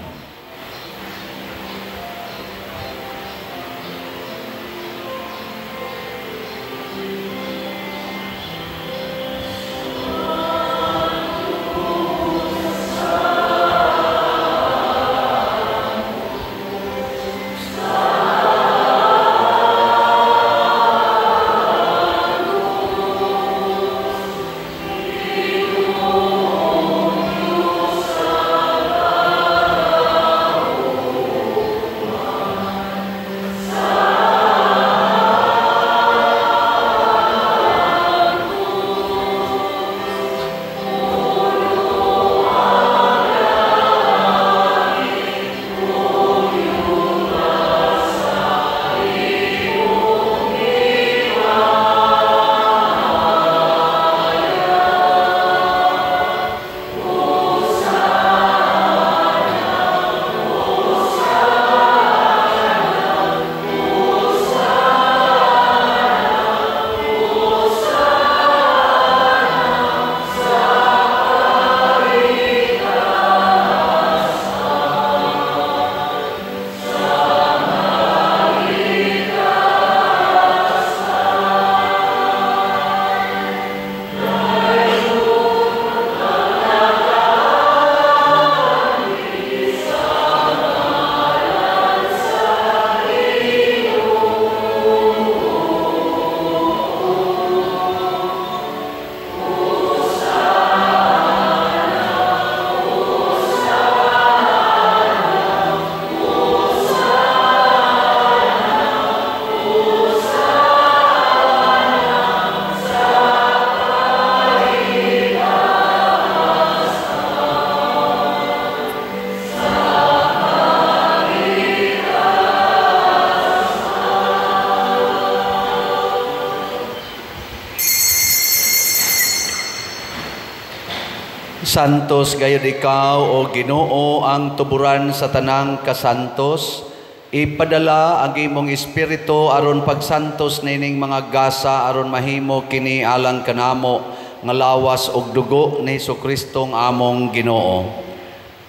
Santos gayud ikaw o Ginoo ang tuburan sa tanang kasantos. Ipadala ang imong espiritu aron pagsantos nining mga gasa aron mahimo kini alang kanamo nga lawas og dugo ni Jesucristo ang among Ginoo.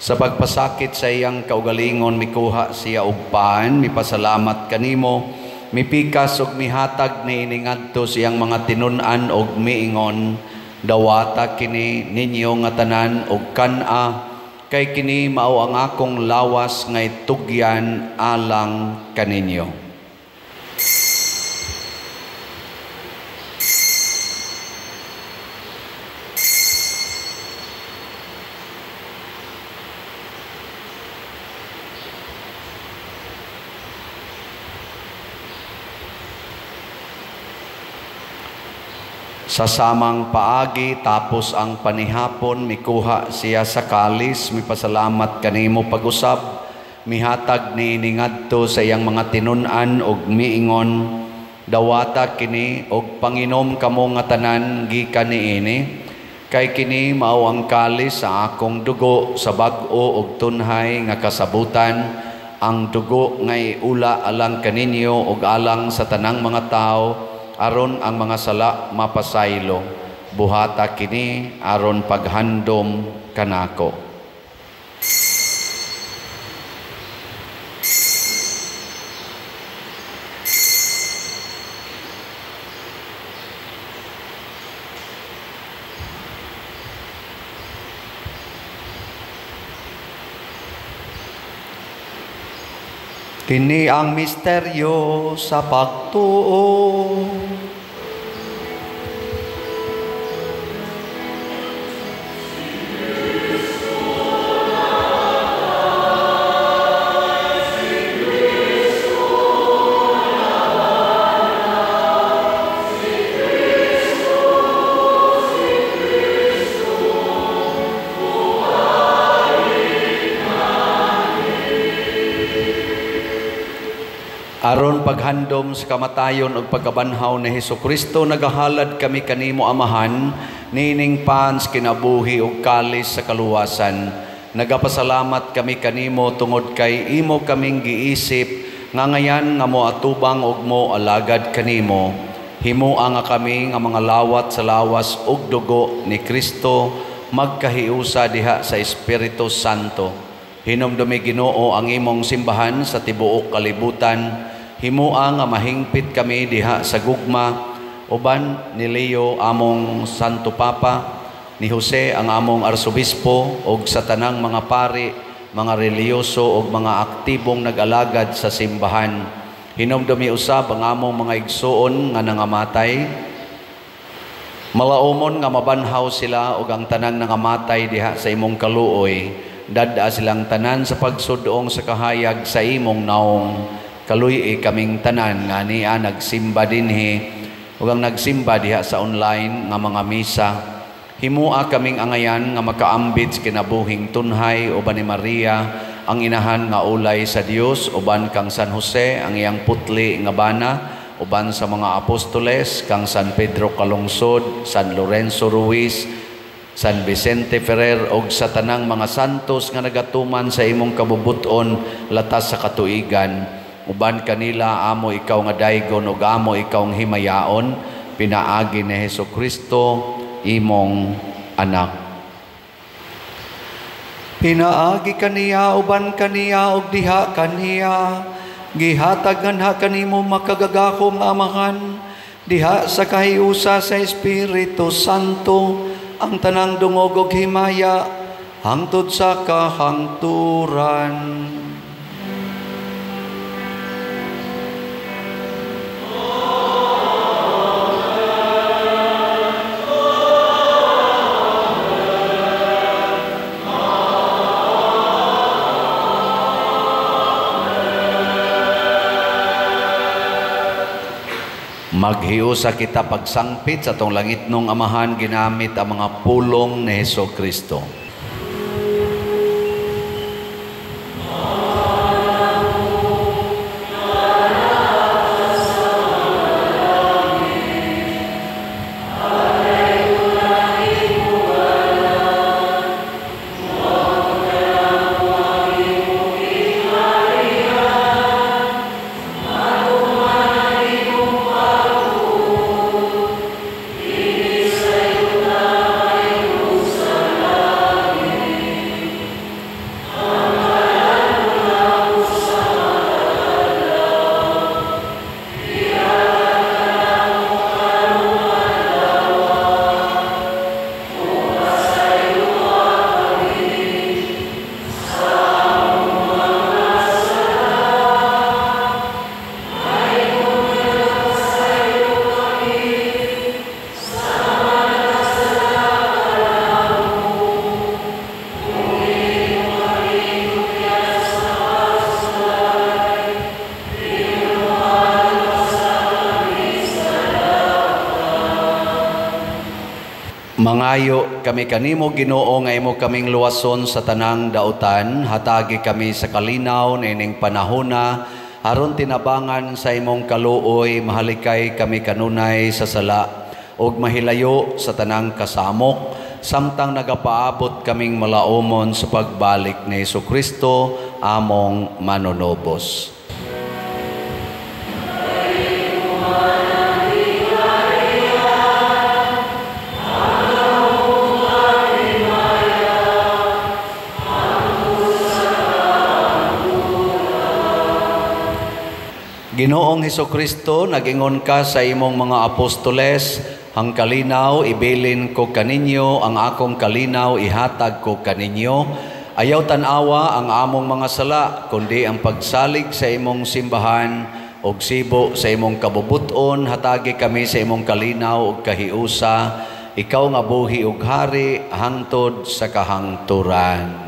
Sa pagpasakit sa iyang kaugalingon mikuha siya og paan, mipasalamat kanimo, mipikas og mihatag niining ngadto siyang mga tinun-an og miingon. Dawata kini ninyo nga tanan og kana kay kini mao ang akong lawas nga itugyan alang kaninyo. Sa samang paagi tapos ang panihapon, mikuha siya sa kalis, mipasalamat kanimo pag-usab, mihatag ni iningadto sa iyang mga tinun-an og miingon, dawata kini og panginom kamo nga tanan gikan niini, kay kini mao ang kalis sa akong dugo sa bag-o og tunhay nga kasabutan, ang dugo nga iula alang kaninyo og alang sa tanang mga tao, aron ang mga sala mapasaylo. Buhata kini aron paghandom kanako. Kini ang misteryo sa pagtuo. Aron paghandom sa kamatayon ug pagkabanhaw ni Hesukristo, nagahalad kami kanimo Amahan, nining pans kinabuhi ug kalis sa kaluwasan. Nagapasalamat kami kanimo tungod kay imo kaming giisip nga ngayan nga moatubang ug mo alagad kanimo. Himua nga kami nga mga lawat sa lawas ug dugo ni Kristo magkahiusa diha sa Espiritu Santo. Hinumdumi Ginoo ang imong simbahan sa tibuok kalibutan. Himua nga mahingpit kami diha sa gugma, uban ni Leo among Santo Papa, ni Jose ang among Arsobispo, og sa tanang mga pari, mga reliyoso og mga aktibong nag-alagad sa simbahan. Hinumdumi usab ang among mga igsoon nga nangamatay. Malaumon nga mabanhaw sila og ang tanang nangamatay diha sa imong kaluoy. Dada silang tanan sa pagsudong sa kahayag sa imong naong. Kaluy kaming tanan nga niya nagsimba dinhi ug ang nagsimba diha sa online nga mga misa. Himua kaming angayan nga makaambit kinabuhing tunhay uban ni Maria ang inahan nga ulay sa Dios, uban kang San Jose ang iyang putli nga bana, uban sa mga apostoles kang San Pedro Calungsod, San Lorenzo Ruiz, San Vicente Ferrer og sa tanang mga santos nga nagatuman sa imong kabubuton latas sa katuigan. Uban kanila amo ikaw nga daygon ug amo ikaw nga himayaon, pinaagi ni Hesukristo imong anak. Pinaagi kaniya uban kaniya ug diha kaniya, gihatag kanha kanimo makagagakong Amahan, diha sa kahiusa sa Espiritu Santo, ang tanang dungog ug himaya hangtod sa kahangturan. Maghiusa kita pagsangpit sa tong langit nung Amahan ginamit ang mga pulong ni Hesukristo. Mangayo kami kanimo Ginoo nga imo kaming luwason sa tanang dautan, hatagi kami sa kalinaw nining panahona aron tinabangan sa imong kaluoy, mahalikay kami kanunay sa sala ug mahilayo sa tanang kasamok, samtang nagapaabot kaming malaumon sa pagbalik ni Jesucristo among manunobos. Ginoong Hesukristo, nagingon ka sa imong mga apostoles, ang kalinaw ibilin ko kaninyo, ang akong kalinaw ihatag ko kaninyo. Ayaw tanawa ang among mga sala, kundi ang pagsalig sa imong simbahan og sibo sa imong kabubuton, hatagi kami sa imong kalinaw ug kahiusa, ikaw nga buhi ug hari hangtod sa kahangturan.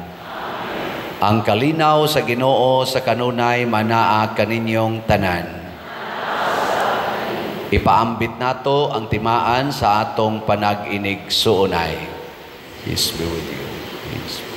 Ang kalinaw sa Ginoo sa kanunay manaa kaninyong tanan. Ipaambit nato ang timaan sa atong panag-inig suunay. Peace be with you. Peace.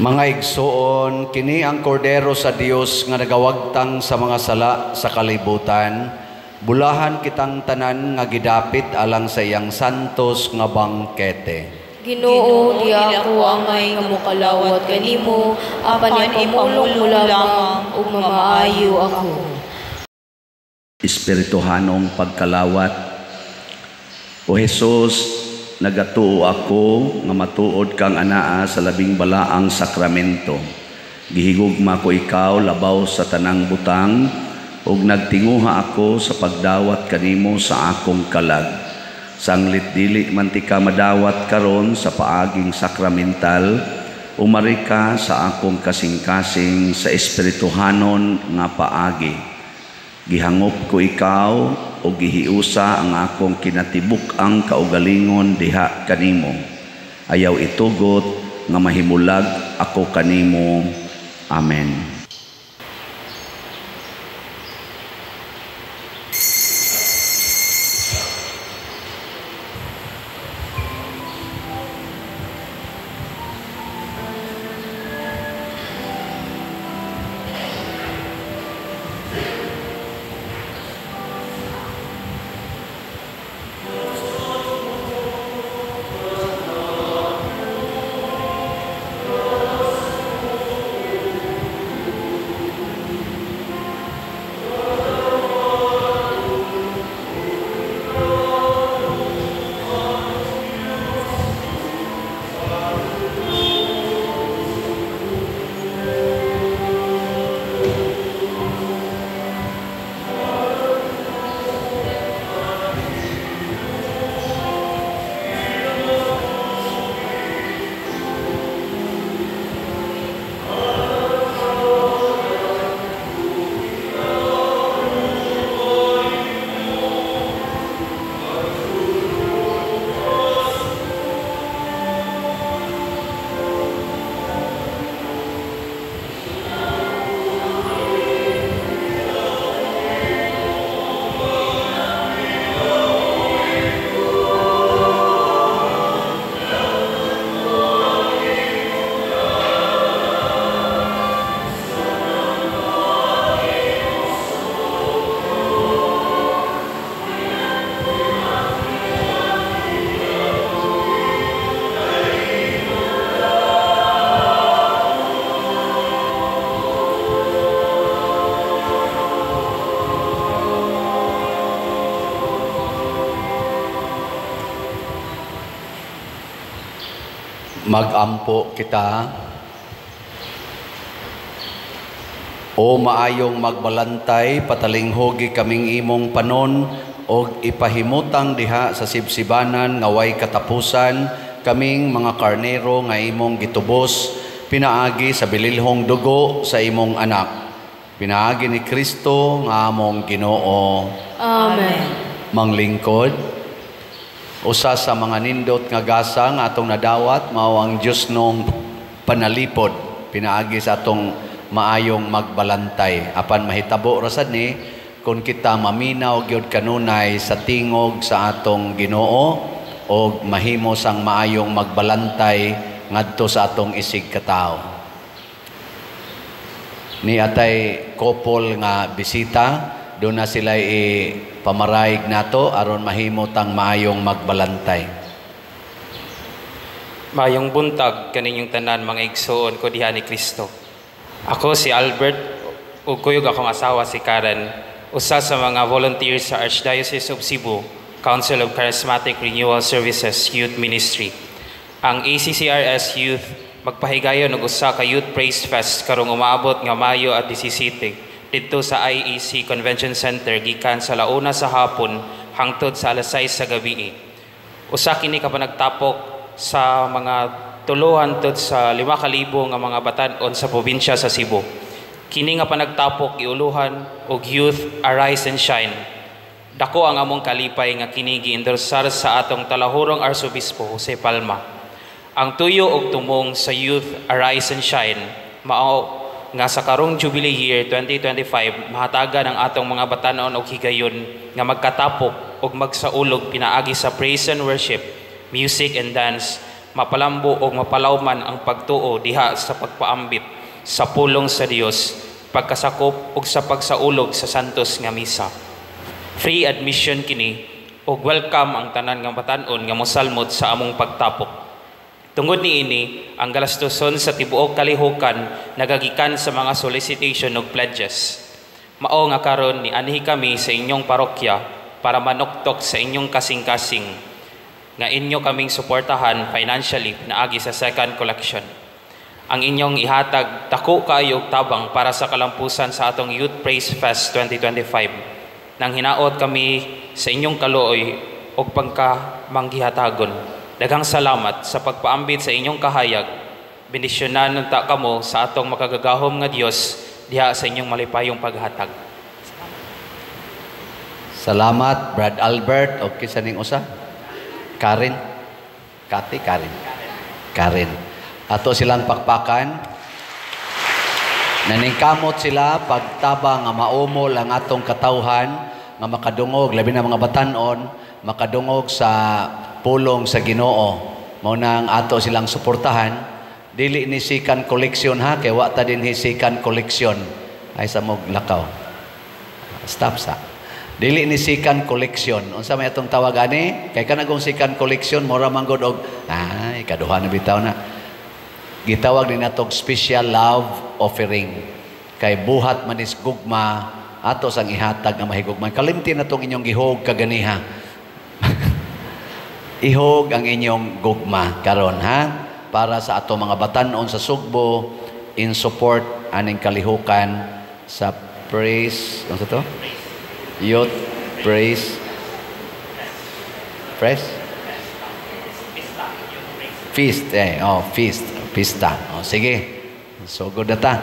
Mga igsoon, kini ang kordero sa Dios nga nagawagtang sa mga sala sa kalibutan. Bulahan kitang tanan nga gidapit alang sa iyang santos nga bangkete. Ginoo, di ako angay nga mokalawat kanimo, apan ipamulong mo lamang ug mamaayo ako. Espirituhanong pagkalawat. O Jesus, nagatuo ako nga matuod kang anaa sa labing balaang sakramento. Gihigugma ko ikaw labaw sa tanang butang ug nagtinguha ako sa pagdawat kanimo sa akong kalag. Sanglit dili man ti ka madawat karon sa paaging sakramental, umari ka sa akong kasing-kasing sa espirituhanon nga paagi. Gihangop ko ikaw o gihiusa ang akong kinatibuk ang kaugalingon diha kanimo. Ayaw itugot nga mahimulag ako kanimo. Amen. Magampo kita, o maayong magbalantay, patalinghogi kaming imong panon, o ipahimutang diha sa sibsibanan nga way katapusan, kaming mga karnero nga imong gitubos, pinaagi sa bililhong dugo sa imong anak. Pinaagi ni Kristo nga among Ginoo. Amen. Manglingkod. Usa sa mga nindot nga gasa nga atong nadawat mao ang Dios nung panalipod, pinaagi sa atong maayong magbalantay. Apan mahitabo ra sad ni kung kita maminaw gyud kanunay sa tingog sa atong Ginoo o mahimo sang maayong magbalantay ngadto sa atong isig katao. Ni atay couple nga bisita, doon na sila pamaraig nato aron mahimo tang maayong magbalantay. Mayong buntag kaninyong tanan mga igsoon ko diha ni Kristo. Ako si Albert ug kuyog akong asawa si Karen, usa sa mga volunteers sa Archdiocese of Cebu, Council of Charismatic Renewal Services Youth Ministry. Ang ACCRS Youth magpahigayon og usa ka Youth Praise Fest karong umaabot nga Mayo at 17 dito sa IEC Convention Center gikan sa 1 sa hapon hangtod sa 6 sa gabi. Usa kini ka panagtapok sa mga tuluhan tod sa 5,000 nga mga batan-on sa probinsya sa Cebu. Kini nga panagtapok giuluhan og Youth Arise and Shine. Dako ang among kalipay nga kini giendorsar sa atong talahurong Arsobispo Jose Palma. Ang tuyo og tumong sa Youth Arise and Shine mao nga sa karong Jubilee Year 2025 mahatagan ang atong mga batanon og higayon nga magkatapok og magsaulog pinaagi sa praise and worship, music and dance, mapalambo og mapalawman ang pagtuo diha sa pagpaambit sa pulong sa Dios, pagkasakop og sa pagsaulog sa santos nga misa. Free admission kini og welcome ang tanan nga batanon nga mosalmod sa among pagtapok. Tungod niini, ang galastuson sa tibuok kalihukan nagagikan sa mga solicitation ug pledges. Mao nga karon ni anhi kami sa inyong parokya para manuktok sa inyong kasing-kasing nga inyo kaming suportahan financially naagi sa second collection. Ang inyong ihatag dako kaayo og tabang para sa kalampusan sa atong Youth Praise Fest 2025. Nang hinaot kami sa inyong kaluoy og pagkamangihatagon. Daghang salamat sa pagpaambit sa inyong kahayag. Bendisyonan nunta kamo sa atong makagagahom nga Dios diha sa inyong malipayong paghatag. Salamat Brad Albert. Okay sa ning usa? Karen. Karen. Ato silang pakpakan. Naningkamot sila pagtabang nga maumol ang atong katawhan nga makadungog labi na mga batanon makadungog sa pulong sa Ginoo. Mao nang ato silang suportahan. Dili ni sikan koleksyon ha, kay wa ta din hisikan koleksyon. Ay sa mog lakaw. Stop sa. Dili ni sikan koleksyon. Unsa may atong tawag ani? Kay kanagong sikan koleksyon mora man gud og ay kaduha na bitaw na. Gitawag din natong special love offering. Kay buhat manis gugma ato sang ihatag nga mahigugman. Kalimti na tong inyong gihog kaganiha. Ihog ang inyong gugma karon ha para sa ato mga batanon sa Sugbo in support aning kalihukan sa praise ano to? Youth Praise Feast feast pista. Sige. So good na ta.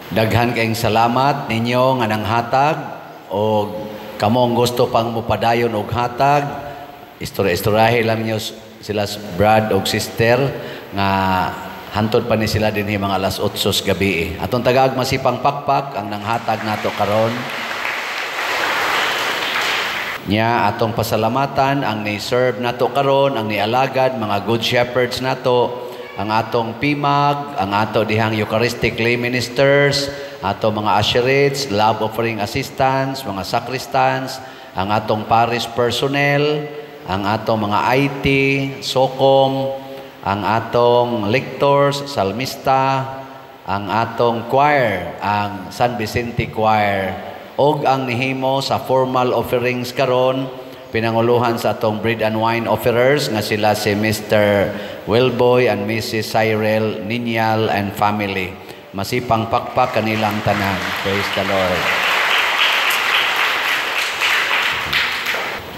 Daghan kayong salamat ninyo nga nang hatag o kamong gusto pang mupadayon og hatag. Istorya-istoryahe lang niyo sila Brad o sister nga hantod pa ni sila din mga alas 8 gabi. Atong tagaag masipang pakpak ang nanghatag nato karon. Nya atong pasalamatan ang ni-serve nato karon, ang nialagad mga good shepherds nato, ang atong PIMAG, ang ato dihang Eucharistic lay ministers, ato mga usherates, love offering assistants, mga sacristans, ang atong parish personnel, ang atong mga IT, SOCOM, ang atong lectors, salmista, ang atong choir, ang San Vicente Choir, og ang nihimo sa formal offerings karon pinanguluhan sa atong bread and wine offerers nga sila si Mr. Wilboy and Mrs. Cyril Ninyal and family. Masipang pakpak kanilang tanan. Praise the Lord.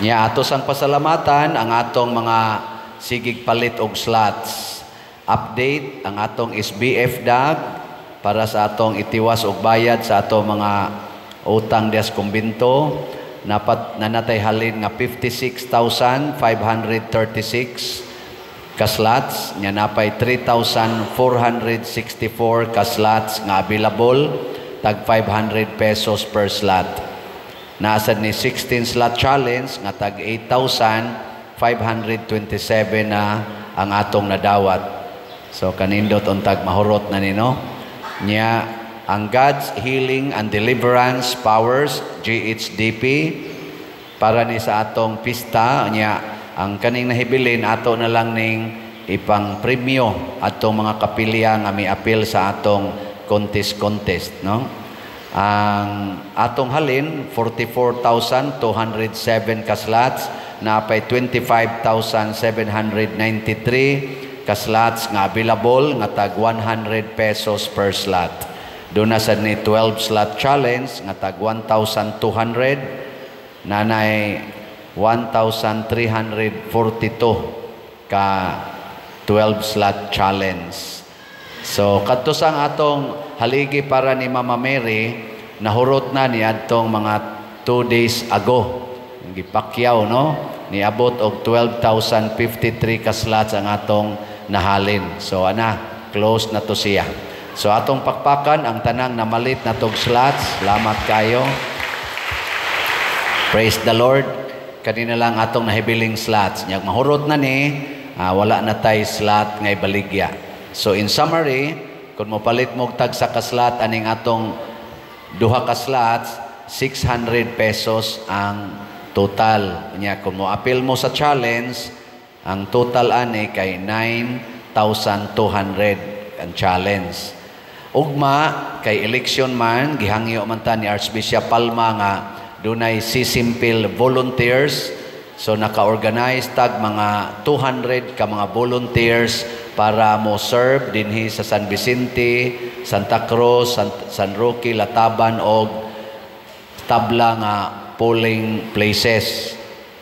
Nya ato sang pasalamatan ang atong mga sigig palit og slots. Update ang atong SBF DAG para sa atong itiwas og bayad sa atong mga utang des kumbinto. Nanatay halin nga 56,536 ka slots, nya napay 3,464 ka slots nga available, tag 500 pesos per slot. Naasad ni 16 slot challenge nga tag 8,527 na ang atong nadawat. So kanindot untag mahurot na nino. Nya ang God's Healing and Deliverance Powers, GHDP, para ni sa atong pista, niya, ang kaning nahibilin, ato na lang ning ipang premyo atong mga kapilya nga may appeal sa atong contest, no? Ang atong halin, 44,207 ka slots, napay 25,793 ka slots nga available, nga tag 100 pesos per slot. Doon na sa ni 12 slot challenge nga tag 1,200, nanay 1,342 ka 12 slot challenge. So kadto sang atong haligi para ni Mama Mary, nahurot na ni adtong mga 2 days ago. Gipakyaw, no? Niabot og 12,053 ka slots ang atong nahalin. So ana, close na to siya. So atong pakpakan ang tanang namalit na tog slots. Salamat kayo. Praise the Lord. Kanina lang atong nahibiling slots. Nyag mahurot na ni, wala na tay slot ngay baligya. So in summary, kung mopalit mo tag sa ka-slot aning atong duha ka slots, 600 pesos ang total. Nya kung mo appeal mo sa challenge, ang total ani kay 9,200 ang challenge. Ugma kay election man gihangyo man ta ni Archbishop Palma nga dunay sisimpil volunteers, so naka-organize tag mga 200 ka mga volunteers para mo serve dinhi sa San Vicente, Santa Cruz, San Roque, Lataban og tabla nga polling places.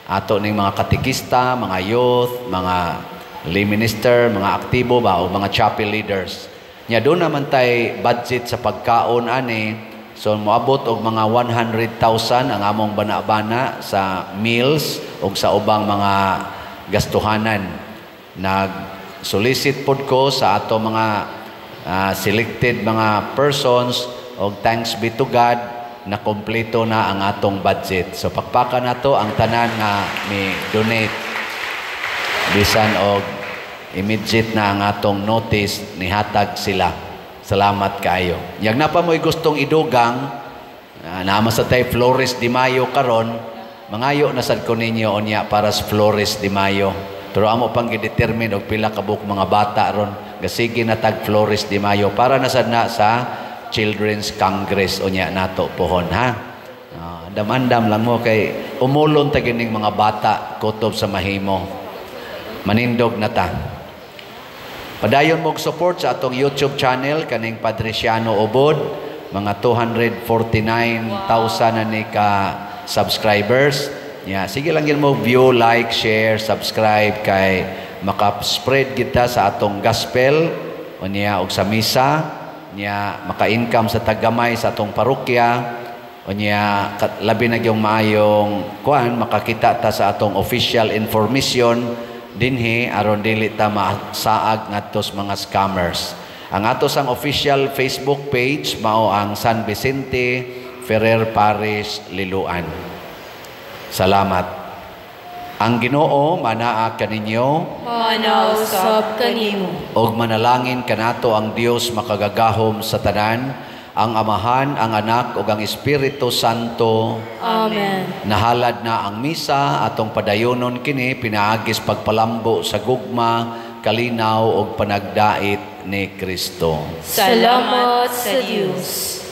Ato ning mga katikista, mga youth, mga lay minister, mga aktibo ba o mga chapel leaders. Nya doon naman tay budget sa pagkaon ani, so moabot og mga 100,000 ang among bana-bana sa meals og sa ubang mga gastuhanan. Nag-solicit pod ko sa ato mga selected mga persons og thanks be to God na kompleto na ang atong budget. So pakpakan nato ang tanan nga mi donate bisan og immediate na ang atong notice ni hatag sila. Salamat kayo. Yang napa mo'y gustong idugang, naama sa tay Flores de Mayo karon, mangayo na sad ko ninyo unya para sa Flores de Mayo. Pero amo pang gidetermine og pila ka buok mga bata ron, gasige na tag Flores de Mayo para na sad na sa Children's Congress unya nato pohon, ha. Dam-andam lang mo kay umulon ta gining mga bata kutob sa mahimo. Manindog na ta. Padayon mong support sa atong YouTube channel kaning Padresiano Ubod, mga 249,000 na ni ka subscribers. Yeah, sige lang yun mo view, like, share, subscribe kay maka-spread kita sa atong gospel o niya og sa misa, niya maka-income sa tagamay sa atong parokya o niya labi na yung maayong kuan makakita ta sa atong official information dinhi aron dili ta masaag ngadtos mga scammers. Ang atos ang official Facebook page mao ang San Vicente Ferrer Parish, Liloan. Salamat. Ang Ginoo manaa kaninyo, manausab kanimo, og manalangin kanato ang Dios makagagahom sa tanan, ang Amahan, ang Anak ug ang Espiritu Santo. Amen. Nahalad na ang misa atong padayonon kini pinaagis pagpalambo sa gugma, kalinaw ug panagdait ni Kristo. Salamat sa Dios.